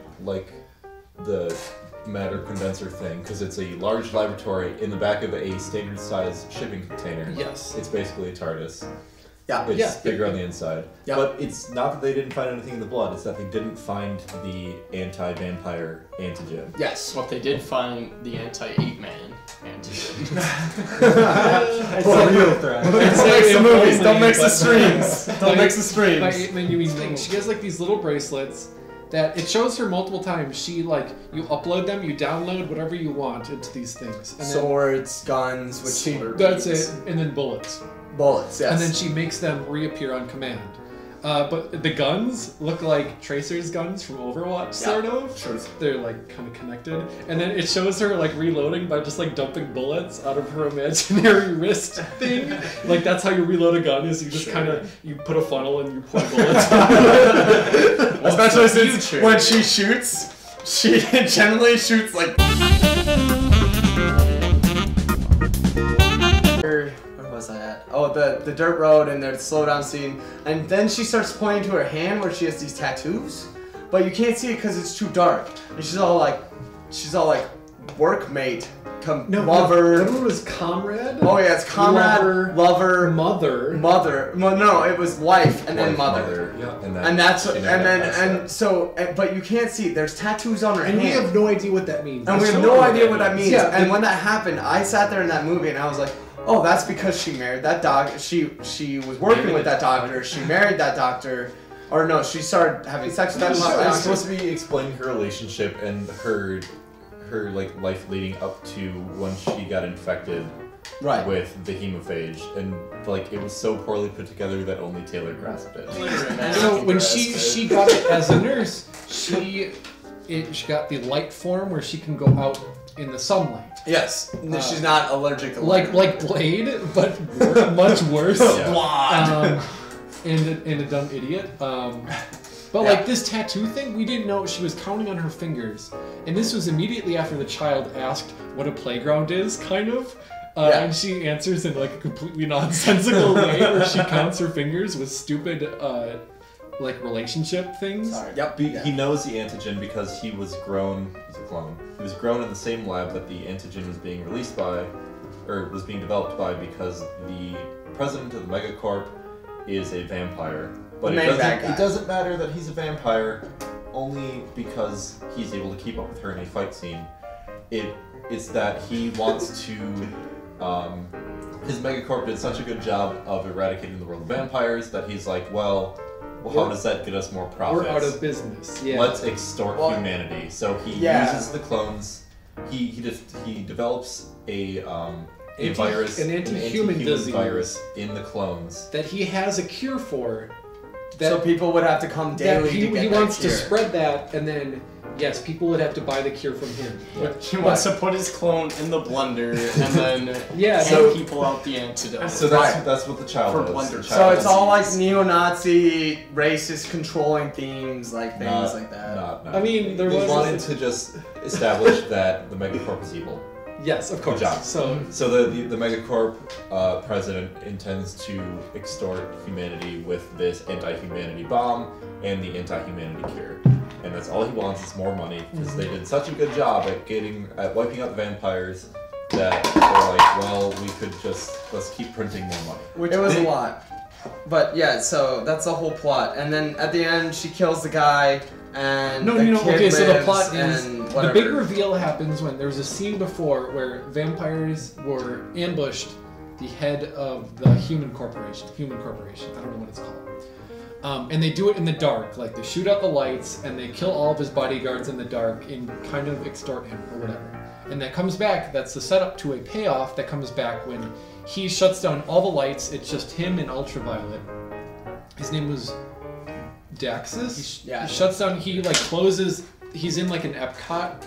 matter condenser thing, because it's a large laboratory in the back of a standard size shipping container. Yes. It's basically a TARDIS. Yeah. It's Yeah. bigger on the inside. Yeah. But it's not that they didn't find anything in the blood, it's that they didn't find the anti-vampire antigen. Yes. What they did find the anti-ape man antigen. It's a real threat. Don't mix the movies. Don't mix the streams. Don't mix the By streams. Ape Man, you mean things. She has these little bracelets that it shows her multiple times. She you upload them, you download whatever you want into these things. And then Swords, guns, which she... that's it. And then bullets. Bullets, yes. And then she makes them reappear on command. But the guns look like Tracer's guns from Overwatch, sort of. Sure. They're kind of connected. And then it shows her reloading by just dumping bullets out of her imaginary wrist thing. That's how you reload a gun, is you just you put a funnel and you pour bullets. Especially since when she shoots, she generally shoots Where was I at? Oh, the dirt road and the slow down scene, and then she starts pointing to her hand where she has these tattoos, but you can't see it because it's too dark. And she's all like, workmate, lover. That one was comrade. Oh yeah, it's comrade, lover, mother. Well, no, it was wife and then Wife, mother. Yeah. And that's but you can't see. There's tattoos on her And hand. we have no idea what that means. And we have no idea what that means. Yeah, and when that happened, I sat there in that movie and I was like, oh, that's because she married that doctor. She was working with that doctor. She married that doctor. Or no, she started having sex with that It's doctor. supposed to be explaining her relationship and her life leading up to when she got infected Right. with the hemophage, and it was so poorly put together that only Taylor grasped it. So when she got it as a nurse, she got the light form where she can go out in the sunlight. Yes. She's not allergic to Like Blade, but much worse. Yeah. Blonde. And a dumb idiot. But like this tattoo thing, we didn't know she was counting on her fingers. And this was immediately after the child asked what a playground is, kind of. And she answers in like a completely nonsensical way where she counts her fingers with stupid like relationship things. Sorry. He knows the antigen because he was grown. He's a clone. He was grown in the same lab that the antigen was being released by, or was being developed by, because the president of the Megacorp is a vampire. But it doesn't matter that he's a vampire, only because he's able to keep up with her in a fight scene. It's that he wants to. His Megacorp did such a good job of eradicating the world of vampires that he's like, well, how does that get us more profits? We're out of business. Yeah. Let's extort humanity. So he uses the clones. He develops a virus, an anti-human disease virus in the clones that he has a cure for. So people would have to come daily to get he that wants cure. to spread that, and then people would have to buy the cure from him. He wants to put his clone in the blender and then hand people out the antidote. So that's what the child is. So it's all like neo-Nazi, racist, controlling themes, like things like that. Not. I mean, they wanted to just establish that the Megacorp is evil. Yes, of course. Good job. So the Megacorp president intends to extort humanity with this anti-humanity bomb and the anti-humanity cure. And that's all he wants is more money, because they did such a good job at wiping out the vampires that they're like, well, let's keep printing more money. It was a lot. But yeah, so that's the whole plot. And then at the end, she kills the guy, and so the plot is, the big reveal happens when there was a scene before where vampires were ambushed the head of the human corporation. I don't know what it's called. And they do it in the dark, like they shoot out the lights and they kill all of his bodyguards in the dark and kind of extort him or whatever. And that comes back, that's the setup to a payoff that comes back when he shuts down all the lights. It's just him and Ultraviolet. His name was Daxus? He shuts down, he like closes, he's in like an Epcot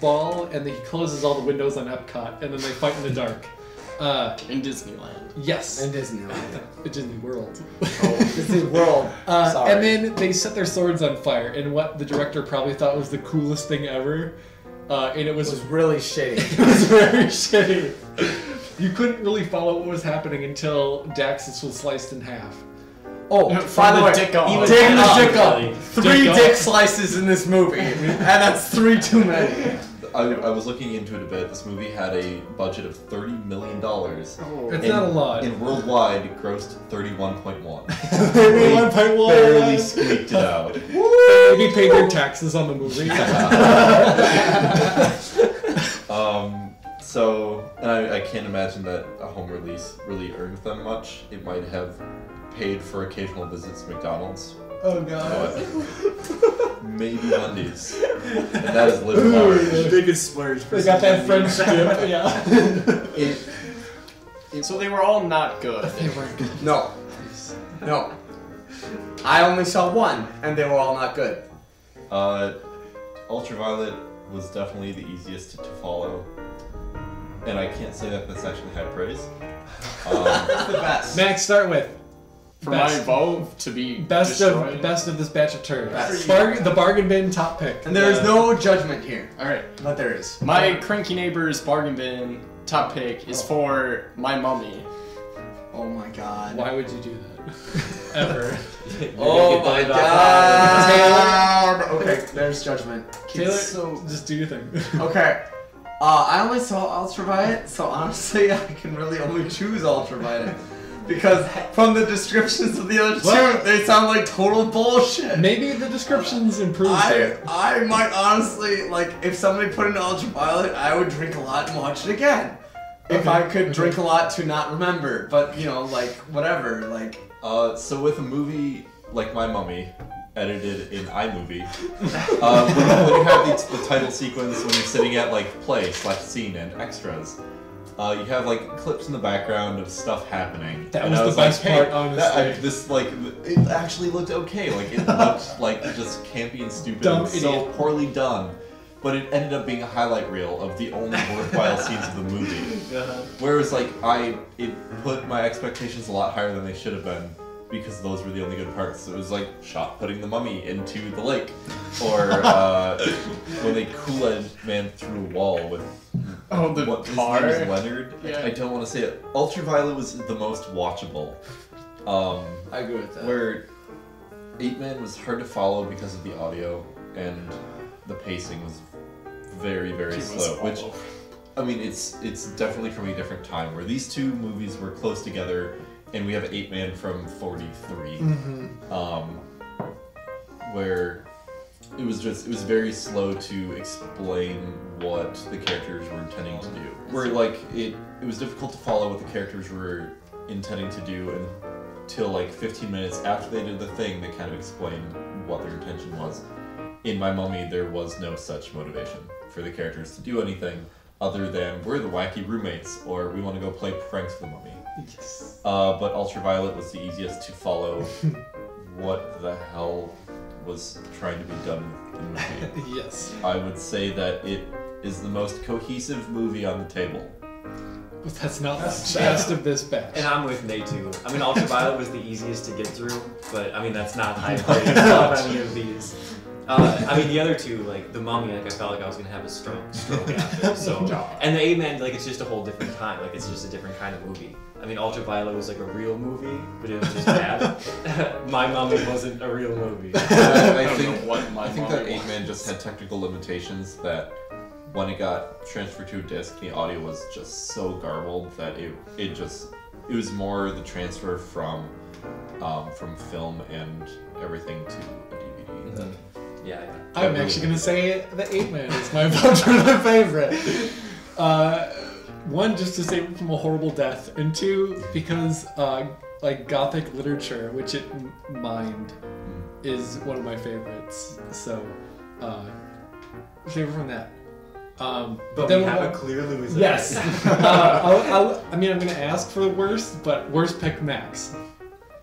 ball and then he closes all the windows on Epcot and then they fight in the dark. In Disneyland. Yes. In Disneyland. Disney World. Disney World. Sorry. And then they set their swords on fire, and what the director probably thought was the coolest thing ever. And it was really shitty. It was very shitty. You couldn't really follow what was happening until Daxus was sliced in half. Oh, by the way, dick off. Taking the dick off. 3 dick slices in this movie, and that's 3 too many. I was looking into it a bit. This movie had a budget of $30 million. It's not a lot. And worldwide, it grossed 31.1. 31.1. Barely squeaked it out. Maybe paid their taxes on the movie. And I can't imagine that a home release really earned them much. It might have paid for occasional visits to McDonald's. Oh god. Maybe Wendy's. And that is living large. Biggest splurge. They got that French dip, yeah. So they were all not good. They weren't good. No. I only saw one, and they were all not good. Ultraviolet was definitely the easiest to follow. And I can't say that that's actually high praise. It's the best. Max, start with. For my vote to be best destroyed. of this batch of turds. Best. The bargain bin top pick. And there is no judgment here. Alright. But there is. My Cranky Neighbors bargain bin top pick is for my mummy. Oh my god. Why would you do that? Ever. Oh my god. Okay, there's judgment. Taylor, just do your thing. Okay. I only saw Ultraviolet, so honestly, I can really only choose Ultraviolet. Because from the descriptions of the other two, they sound like total bullshit. Maybe the descriptions improve. I might honestly, like, if somebody put in Ultraviolet, I would drink a lot and watch it again. If I could drink a lot to not remember. But, you know, like, whatever, like... So with a movie like My Mummy, edited in iMovie, when you have the title sequence, when you're sitting at, like, play/scene and extras, you have like clips in the background of stuff happening. That was the best part, honestly. It actually looked okay. Like it looked like just campy and stupid, and so poorly done. But it ended up being a highlight reel of the only worthwhile scenes of the movie. Whereas like it put my expectations a lot higher than they should have been. because those were the only good parts. It was like shot putting the mummy into the lake, or when they Kool-Aid man through a wall with the what his car. name is Leonard. Yeah. I don't want to say it. Ultraviolet was the most watchable. I agree with that. Where 8-Man was hard to follow because of the audio and the pacing was very, very slow. Which, I mean, it's definitely from a different time where these two movies were close together, and we have 8-Man from 43, where it was very slow to explain what the characters were intending to do. Where like it was difficult to follow what the characters were intending to do until like 15 minutes after they did the thing. They kind of explained what their intention was. In My Mummy, there was no such motivation for the characters to do anything other than we're the wacky roommates, or we want to go play pranks with the mummy. Yes. But Ultraviolet was the easiest to follow what the hell was trying to be done with the movie. Yes. I would say that it is the most cohesive movie on the table. But that's not the best of this batch. And I'm with Nate too. I mean, Ultraviolet was the easiest to get through, but I mean, that's not high praise of any of these. I mean, the other two, like The Mummy, like I felt like I was gonna have a stroke after. So, and the 8-Man, like it's just a whole different time. Like it's just a different kind of movie. I mean, Ultraviolet was like a real movie, but it was just bad. My Mummy wasn't a real movie. I think that 8-Man just had technical limitations that when it got transferred to a disc, the audio was just so garbled that it was more the transfer from film and everything to a DVD. Than, yeah. I'm actually gonna say the 8-Man is my vote for the favorite. One, just to save it from a horrible death, and two, because like Gothic literature, which it mined, is one of my favorites. So, favorite from that. But then we have a clear loser. Yes. I mean, I'm gonna ask for the worst, but worst pick Max.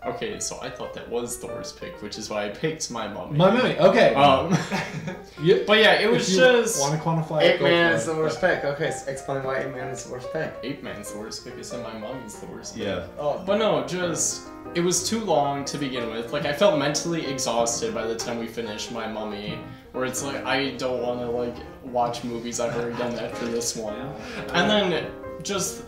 Okay, so I thought that was the worst pick, which is why I picked My Mummy. My Mummy. Okay. But yeah, it was just. Want to quantify it? 8-Man is the worst pick. Okay, so explain why 8-Man is the worst pick. 8-Man's the worst pick. I said My Mummy's the worst pick. yeah. Oh, But no, just it was too long to begin with. Like I felt mentally exhausted by the time we finished My Mummy, where it's like I don't want to like watch movies I've already done after this one. And then just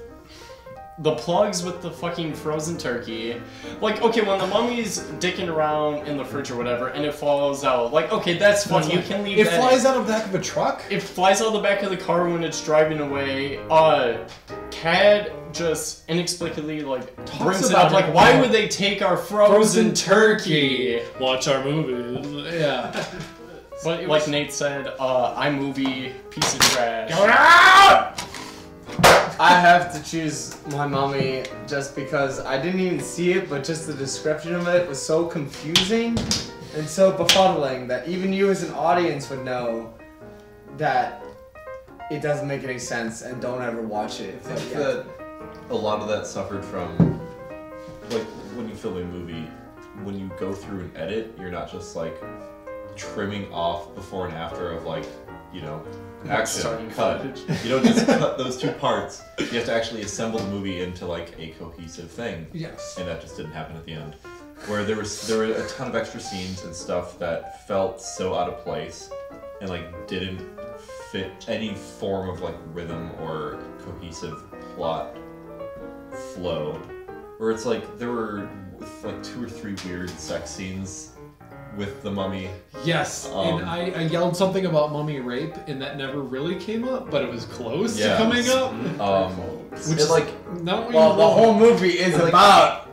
the plugs with the fucking frozen turkey. Like, okay, when the mummy's dicking around in the fridge or whatever and it falls out, like, okay, that's fun. You can leave It that. flies out of the back of a truck? It flies out of the back of the car when it's driving away. Cad just inexplicably, like, brings it about up. it. Like, why would they take our frozen turkey? Watch our movies. Yeah. But like Nate said, iMovie, piece of trash. I have to choose My Mummy just because I didn't even see it, but just the description of it was so confusing and so befuddling that even you as an audience would know that it doesn't make any sense and don't ever watch it. I think that a lot of that suffered from, like, when you film a movie, when you go through and edit, you're not just, like, trimming off before and after of, like, you know, action, cut. You don't just cut those two parts. You have to actually assemble the movie into, like, a cohesive thing. Yes. And that just didn't happen at the end. Where there were a ton of extra scenes and stuff that felt so out of place and, like, didn't fit any form of, like, rhythm or cohesive plot flow. Where it's like there were like 2 or 3 weird sex scenes with the mummy. Yes, and I yelled something about mummy rape, and that never really came up, but it was close to Yeah. coming up. Which is like, Not what Well, you the want. whole movie is about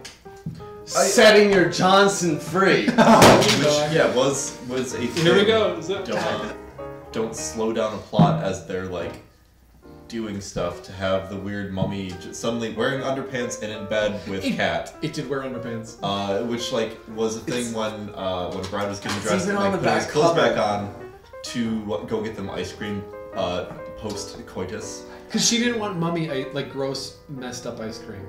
setting your Johnson free. which yeah was a thing. Here we go. Is it? Don't slow down the plot as they're like doing stuff to have the weird mummy suddenly wearing underpants and in bed with Cat. It did wear underpants. Which like was a thing when Brad was getting dressed even and on like the put his back clothes cover. back on to go get them ice cream post coitus. Because she didn't want mummy, like, gross, messed up ice cream.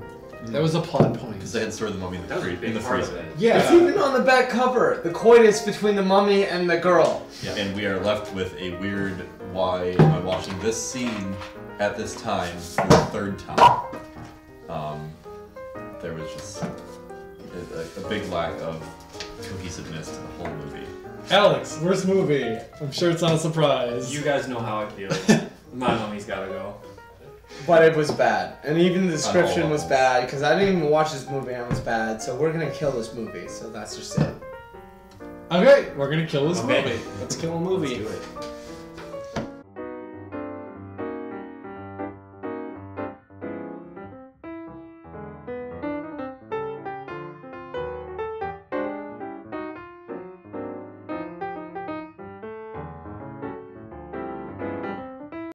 That was a plot point. Because they had stored the mummy in That was a the big part of freezer. it. Yeah. It's even on the back cover. The coitus between the mummy and the girl. Yeah, and we are left with a weird, why am I watching this scene at this time for the 3rd time? There was just a big lack of cohesiveness to the whole movie. Alex, worst movie. I'm sure it's not a surprise. You guys know how I feel. My mummy's gotta go. But it was bad. And even the description all was levels. bad, because I didn't even watch this movie and it was bad, so we're gonna kill this movie, so that's just it. Okay, we're gonna kill this Okay. movie. Let's kill a Let's movie. do it.